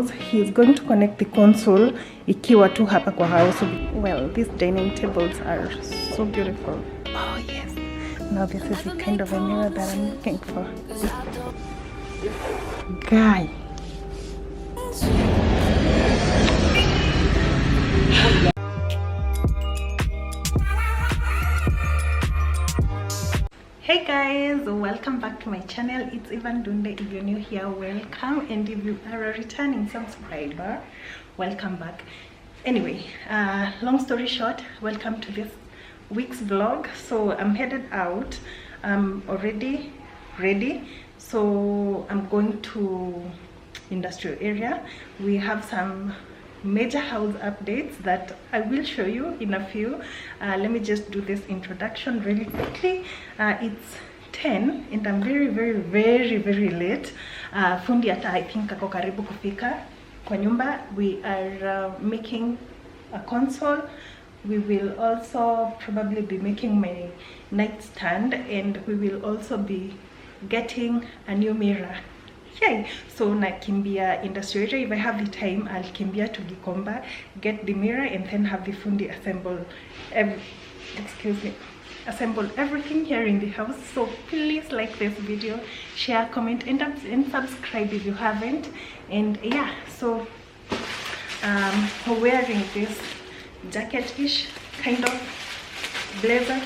He's going to connect the console ikiwa tu hapa kwa house. Well, these dining tables are so beautiful. Oh yes, now this is the kind of a mirror that I'm looking for. Guy, hey guys, welcome back to my channel. It's Ndunde. If you're new here, welcome, and if you are a returning subscriber, welcome back. Anyway, long story short, welcome to this week's vlog. So I'm headed out. I'm already ready, so I'm going to industrial area. We have some major house updates that I will show you in a few. Let me just do this introduction really quickly. It's 10 and I'm very late. Fundi ata I think ako karibu kufika kwa nyumba. We are making a console. We will also probably be making my nightstand, and we will also be getting a new mirror. Yay! So nakimbia industrial area. If I have the time, I'll kimbia to Gikomba, get the mirror, and then have the fundi assemble assemble everything here in the house. So please like this video, share, comment, and subscribe if you haven't. And yeah, so we're wearing this jacket-ish kind of blazer,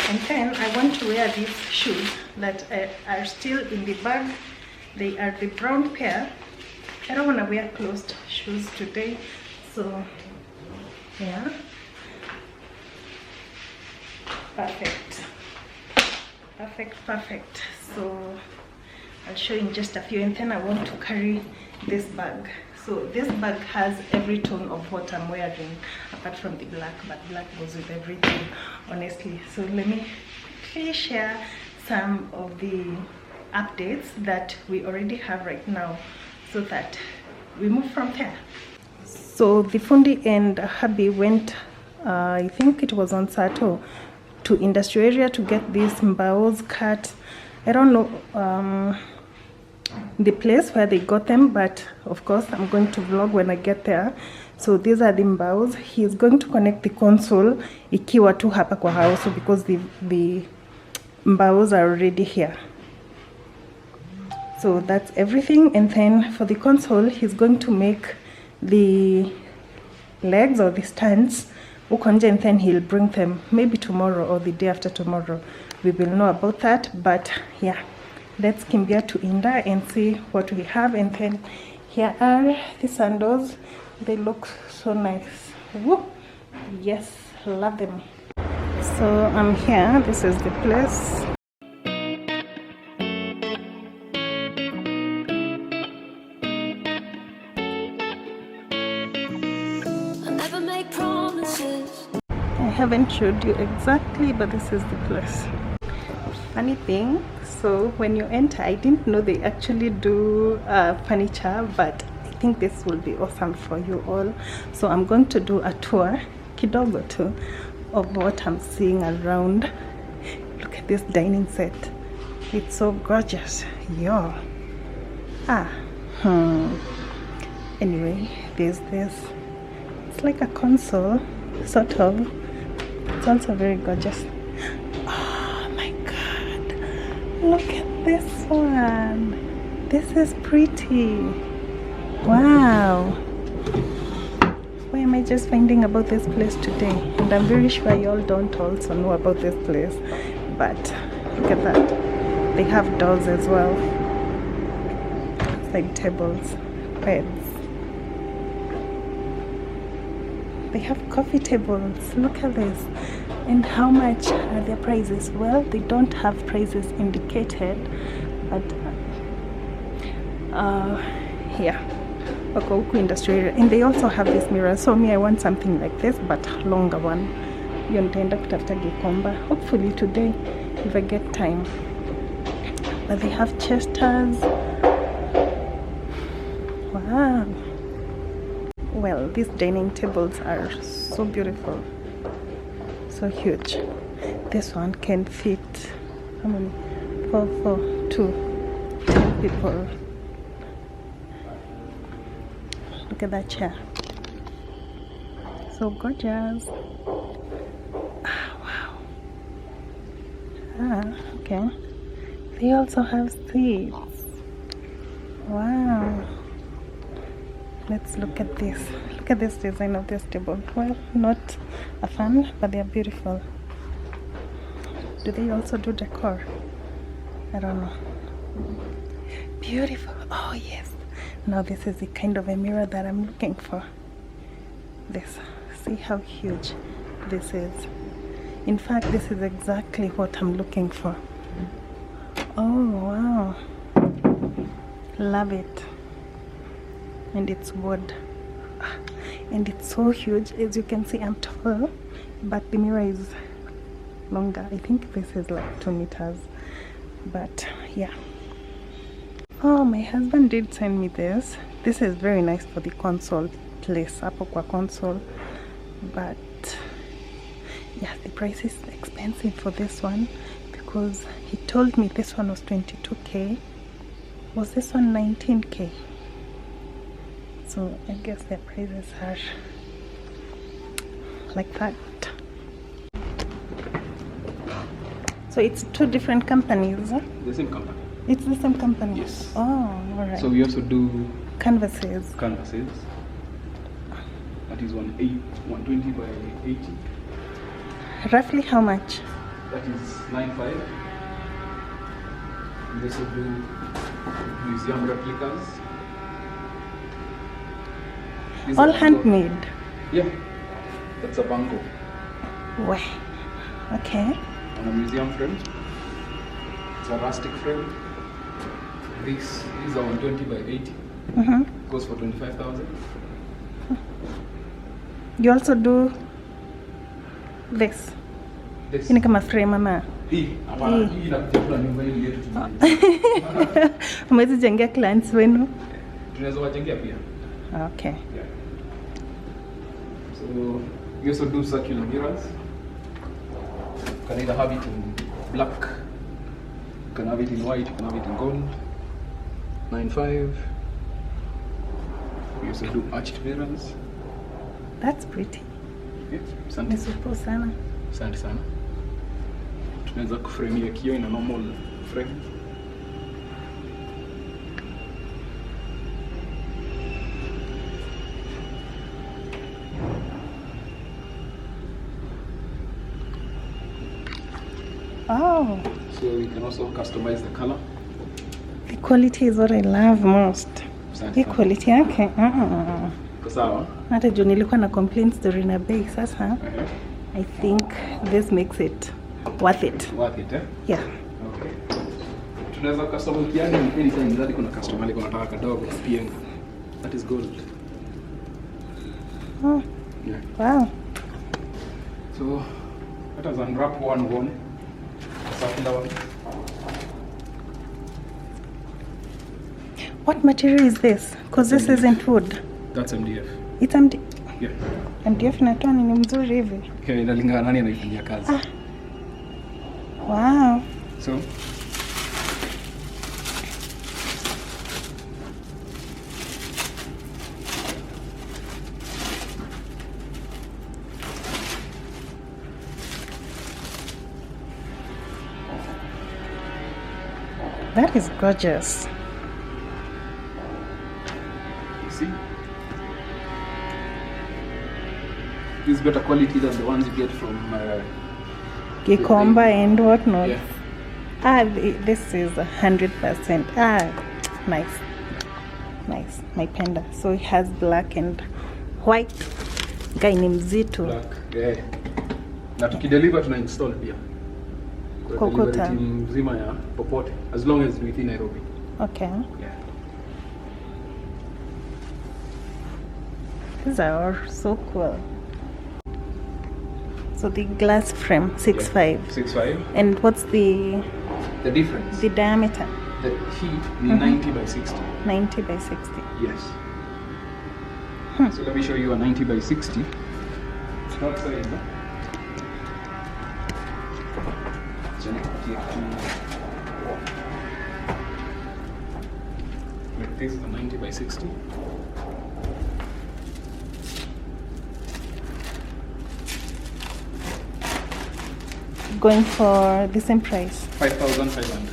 and then I want to wear these shoes that are still in the bag. They are the brown pair. I don't want to wear closed shoes today, so yeah, perfect. So I'll show you in just a few, and then I want to carry this bag. So this bag has every tone of what I'm wearing apart from the black, but black goes with everything, honestly. So let me quickly share some of the updates that we already have right now, so that we move from there. So the fundi and hubby went, I think it was on Sato, to industrial area to get these mbaos cut. I don't know the place where they got them, but of course I'm going to vlog when I get there. So these are the mbaos. He's going to connect the console ikiwa tu hapa kwa house, because the mbaos are already here. So that's everything. And then for the console, he's going to make the legs or the stands ukonje, and then he'll bring them maybe tomorrow or the day after tomorrow. We will know about that. But yeah, let's kimbia to Inda and see what we have. And then here are the sandals. They look so nice. Woo! Yes, love them. So I'm here. This is the place. I haven't showed you exactly, but this is the place. Funny thing, so when you enter, I didn't know they actually do furniture, but I think this will be awesome for you all. So I'm going to do a tour kidogo too of what I'm seeing around. Look at this dining set, it's so gorgeous. Yo, anyway, there's this, it's like a console sort of. It's also very gorgeous. Oh my god, look at this one. This is pretty. Wow. Why am I just finding about this place today? And I'm very sure you all don't also know about this place. But look at that. They have doors as well. Side tables, beds. They have coffee tables. Look at this. And how much are their prices? Well, they don't have prices indicated, but yeah, Wako industrial. And they also have this mirror. So me, I want something like this, but longer one. Nitaenda kutafuta Gikomba, hopefully today if I get time. But they have chesters. Wow. Well, these dining tables are so beautiful, so huge. This one can fit how many? 4, 2, 10 people. Look at that chair. So gorgeous. Wow. Okay. They also have seats. Wow. Let's look at this. Look at this design of this table. Well, not a fan, but they're beautiful. Do they also do decor? I don't know. Beautiful. Oh yes. Now this is the kind of a mirror that I'm looking for. This. See how huge this is. In fact, this is exactly what I'm looking for. Oh wow. Love it. And it's wood. And it's so huge. As you can see, I'm tall, but the mirror is longer. I think this is like 2 meters. But yeah. Oh, my husband did send me this. This is very nice for the console place, hapo kwa console. But yeah, the price is expensive for this one because he told me this one was 22k. Was this one 19k? So I guess their prices are like that. So it's 2 different companies. The same company. It's the same company? Yes. Oh, alright. So we also do canvases. Canvases. That is 120 by 80. Roughly how much? That is 95. We also do museum replicas. These all are handmade? Yeah. That's a bango. Wow. Okay. On a museum frame. It's a rustic frame. These are 120 by 80. Goes for 25,000. You also do this? This. Ini kama frame ama? Hii inakuja nyumba hii yetu tu. Umeweza jengea clients wenu? Tunaweza wajengea pia. Okay. Yeah. So we also do circular mirrors. You can either have it in black, you can have it in white, you can have it in gold. 95. We also do arched mirrors. That's pretty. Yeah, asante. Nisupo sana. Asante sana. Tunaweza kuframe kioo in a normal frame. Oh. So we can also customize the color. The quality is what I love most. Hii quality yake. Sawa. Hata juu nilikuwa na complaints story na bei sasa. I think this makes it worth it. Worth it, eh? Yeah. Okay. Tunaweza customize kiani anytime that kuna customer alikuwa anataka kadogo pia. That is gold. Oh. Yeah. Wow. So let us unwrap one. Circular one. What material is this? Because this isn't wood. That's MDF. It's MDF. Yeah. MDF inatoa ni mzuri hivi. Okay, inalingana nani anaifanyia kazi. Wow. So that is gorgeous. see, this is better quality than the ones you get from Gikomba and whatnot. Yeah. This is 100%. Nice. Naipenda. So it has black and white. Guy ni mzito. Black. Yeah. Na tukideliver tuna install pia. Kokota. Team mzima ya popote as long as within Nairobi. Okay. Yeah. These are all so cool. So the glass frame 6'5". Yeah. 6'5". And what's the difference? The diameter? The heat is 90 by 60. 90 by 60. Yes. So let me show you a 90 by 60. It's not side, no? Like this is a 90 by 60. going for the same price. 5,500.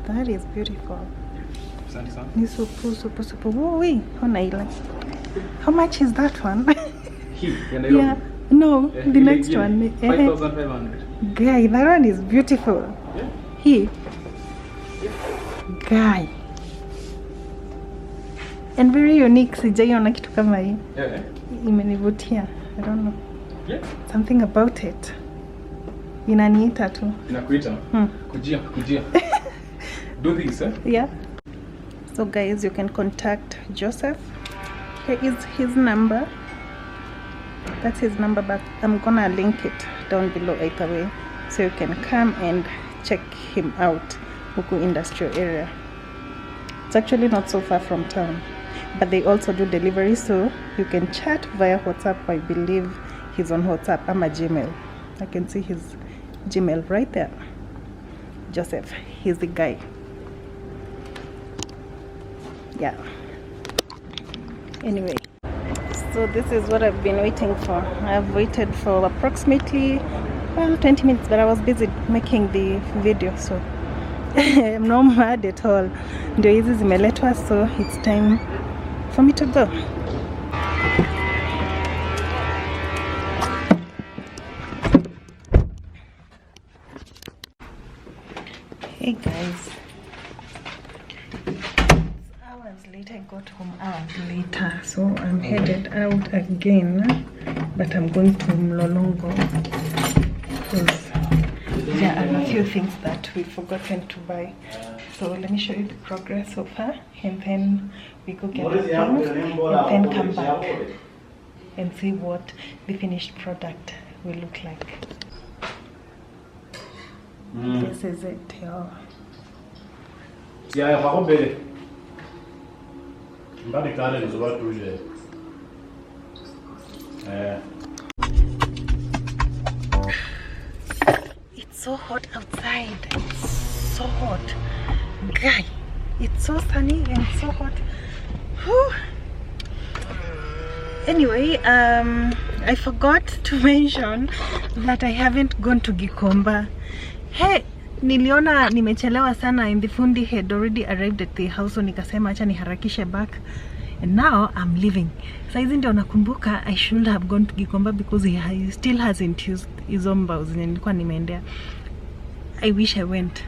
That is beautiful. Ni super. Wait, how much is that one? Yeah, no, the next one. 5,500. Guy, that one is beautiful. Yeah. He. Guy. And very unique. Sijaiona kitu kama hii. Yeah. Imenivutia. I don't know. Yeah. Something about it. Inaniita tu. Inakuita? Kujia. Do this, eh? Yeah. So guys, you can contact Joseph. Here is his number. That's his number, but I'm gonna link it down below either way, so you can come and check him out. Huku industrial area. It's actually not so far from town, but they also do delivery, so you can chat via WhatsApp. I believe he's on WhatsApp. I'm a Gmail. I can see his Gmail right there. Joseph, he's the guy. Yeah. Anyway, so this is what I've been waiting for. I've waited for approximately 20 minutes, but I was busy making the video, so I'm not mad at all. Ndio hizi zimeletwa, so it's time for me to go. Hey guys, hours later, I got home hours later, so I'm headed out again, but I'm going to Mlolongo because there are a few things that we've forgotten to buy. So let me show you the progress so far, and then we go get the things and then come back and see what the finished product will look like. This is it, y'all. It's so hot outside. It's so hot. Guy, it's so sunny and so hot. Whew. Anyway, I forgot to mention that I haven't gone to Gikomba. Hey, niliona nimechelewa sana and the fundi had already arrived at the house, so nikasema acha niharakishe back, and now I'm leaving. Saizi ndio nakumbuka I should have gone to Gikomba because he still hasn't used hizo mbao zenye nilikuwa nimeendea. I wish I went.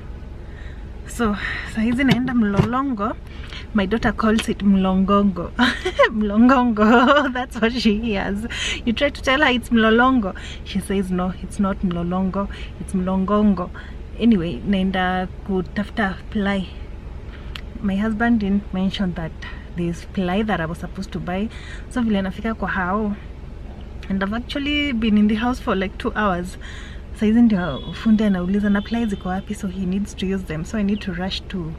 So saizi naenda Mlolongo. My daughter calls it Mlongongo. Mlongongo, that's what she hears. You try to tell her it's Mlolongo, she says no, it's not Mlolongo, it's Mlongongo. Anyway, naenda kutafuta ply. My husband didn't mention that there's ply that I was supposed to buy. So vile nafika kwa hao, and I've actually been in the house for like 2 hours. Saizi ndio fundi anauliza na ply ziko wapi, so he needs to use them. So I need to rush to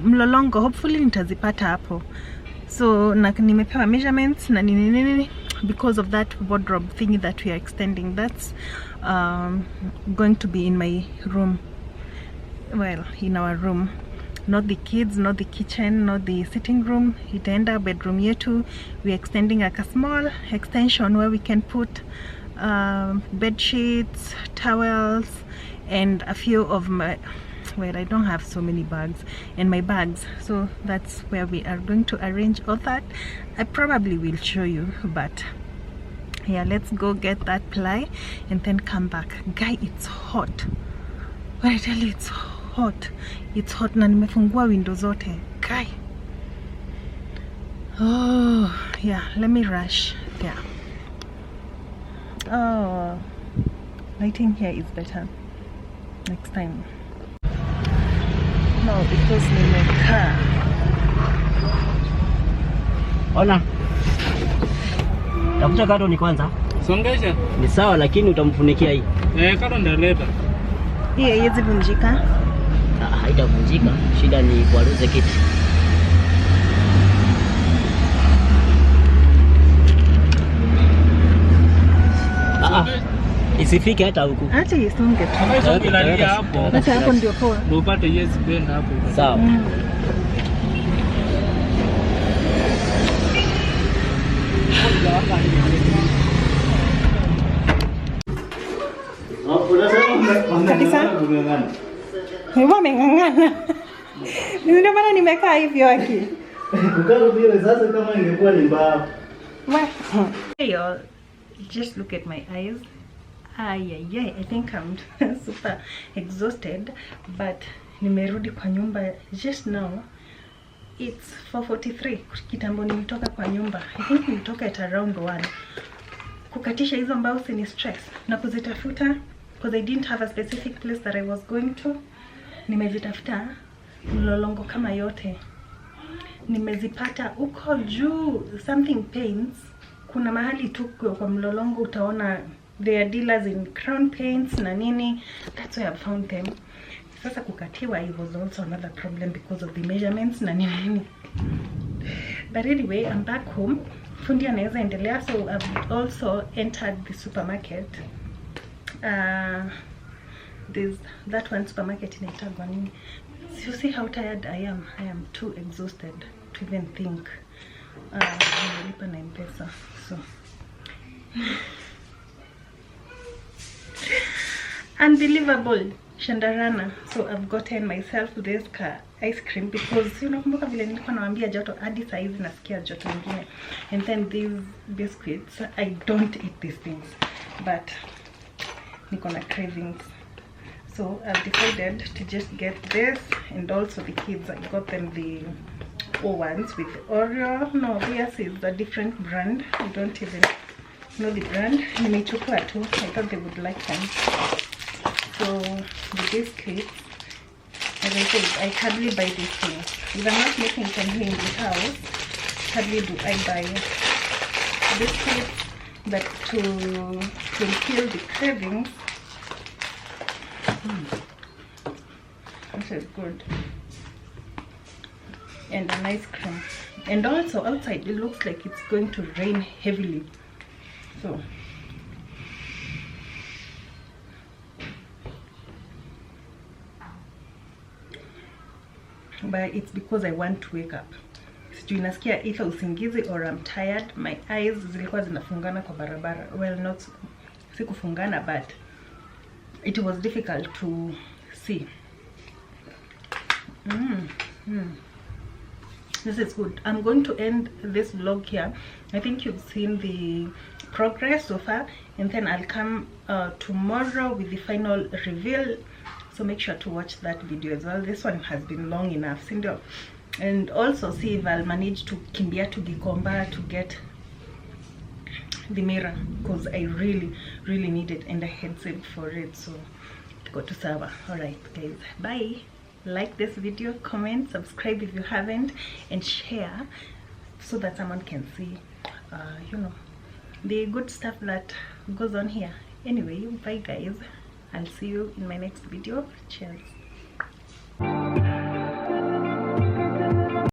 Mlolongo. Hopefully nitazipata hapo. So nimepewa measurements na nini because of that wardrobe thing that we are extending. That's going to be in my room. Well, in our room. Not the kids, not the kitchen, not the sitting room. Itaenda bedroom yetu. We're extending like a small extension where we can put bed sheets, towels, and a few of my, well, I don't have so many bags, and my bags. So that's where we are going to arrange all that. I probably will show you, but yeah, let's go get that ply and then come back. Guy, it's hot. When I tell you it's hot, it's hot. Na nimefungua window zote. Guy. Oh yeah, let me rush. Yeah. Oh, lighting here is better next time. No, because nimekaa. Ona. Tafuta kado ni kwanza. Songesha. Ni sawa lakini utamfunikia hii. Kado ndaleta. Hii haiwezi vunjika. Haitavunjika. Shida ni kuaruze kiti. Isifike hata huku. Acha isonge tu. Kama ilalia hapo. Sasa hapo ndio poa. Ndio upate yes bend hapo. Sawa. Kabisa. Hewa ameng'ang'ana. Ndio maana nimekaa hivyo aki. Kukaa vile sasa kama ingekuwa ni mbao. Hey y'all, just look at my eyes. I think I'm super exhausted, but nimerudi kwa nyumba just now. It's 4:43. Kitambo nilitoka kwa nyumba. I think nilitoka at around 1. Kukatisha hizo mbao ni stress na kuzitafuta because I didn't have a specific place that I was going to. Nimezitafuta mlolongo kama yote. Nimezipata uko juu. Something paints. Kuna mahali tu kwa mlolongo utaona they are dealers in crown paints na nini. That's where I found them. Sasa kukatiwa it was also another problem because of the measurements na nini. But anyway, I'm back home. Fundi anaweza endelea, so I've also entered the supermarket. There's that one supermarket in Itagwani. So you see how tired I am. I am too exhausted to even think. Nilipa na M-Pesa. So unbelievable. Shandarana. So I've gotten myself this ice cream because you know kumbuka vile nilikuwa nawaambia joto hadi saa hizi nasikia joto nyingine. And then these biscuits, I don't eat these things, but niko na cravings. So I've decided to just get this, and also the kids, I got them the ones with Oreo. No, this is a different brand. I don't even know the brand. Nimechukua tu. I thought they would like them. So the biscuits, as I said, I hardly buy these things. If I'm not making them here in the house, hardly do I buy biscuits, but to fulfill the cravings. This is good. And an ice cream. And also outside it looks like it's going to rain heavily. So but it's because I want to wake up. Sijui nasikia either usingizi or I'm tired. My eyes zilikuwa zinafungana kwa barabara. Well, not sikufungana, but it was difficult to see. This is good. I'm going to end this vlog here. I think you've seen the progress so far, and then I'll come tomorrow with the final reveal. So make sure to watch that video as well. This one has been long enough, Cindy. And also see if I'll manage to kimbia to Gikomba to get the mirror, because I really need it and I had saved for it. So go to server. Alright guys, bye. Like this video, comment, subscribe if you haven't, and share so that someone can see you know, the good stuff that goes on here. Anyway, bye guys. I'll see you in my next video. Cheers.